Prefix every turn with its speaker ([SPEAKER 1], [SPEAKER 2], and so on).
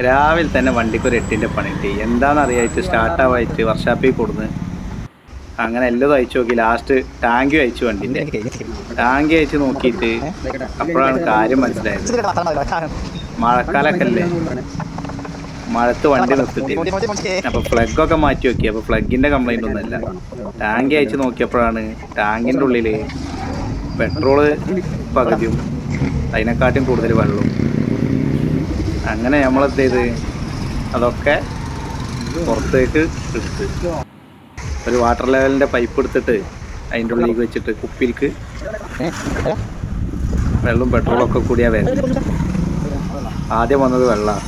[SPEAKER 1] രാവിലെ തന്നെ വണ്ടിക്ക് ഒരു 8ൻ്റെ പണി കിട്ടി. എന്താണെന്ന് അറിയായിട്ട് സ്റ്റാർട്ടാവായിട്ട് വർഷാപ്പിൽ കൊടുന്ന് അങ്ങനെ എല്ലാം അയച്ചു നോക്കി. ലാസ്റ്റ് ടാങ്കി അയച്ചു വണ്ടിൻ്റെ. ടാങ്കി അയച്ച് നോക്കിയിട്ട് അപ്പോഴാണ് കാര്യം മനസ്സിലായത്. മഴക്കാലമൊക്കെ അല്ലേ, മഴത്ത് വണ്ടി നിർത്തിട്ട് അപ്പോൾ ഫ്ലഗൊക്കെ മാറ്റി നോക്കി. അപ്പോൾ ഫ്ലഗിൻ്റെ കംപ്ലൈൻ്റ് ഒന്നുമില്ല. ടാങ്കി അയച്ച് നോക്കിയപ്പോഴാണ് ടാങ്കിൻ്റെ ഉള്ളിൽ പെട്രോള് പകുതിയും അതിനെക്കാട്ടും കൂടുതൽ വെള്ളവും. അങ്ങനെ നമ്മളെന്ത് ചെയ്ത് അതൊക്കെ പുറത്തേക്ക് എടുത്ത് ഒരു വാട്ടർ ലെവലിൻ്റെ പൈപ്പ് എടുത്തിട്ട് അതിൻ്റെ ഉള്ളിലേക്ക് വെച്ചിട്ട് കുപ്പിയിലേക്ക് വെള്ളവും പെട്രോളൊക്കെ കൂടിയാ വരുന്നത്. ആദ്യം വന്നത് വെള്ളമാണ്.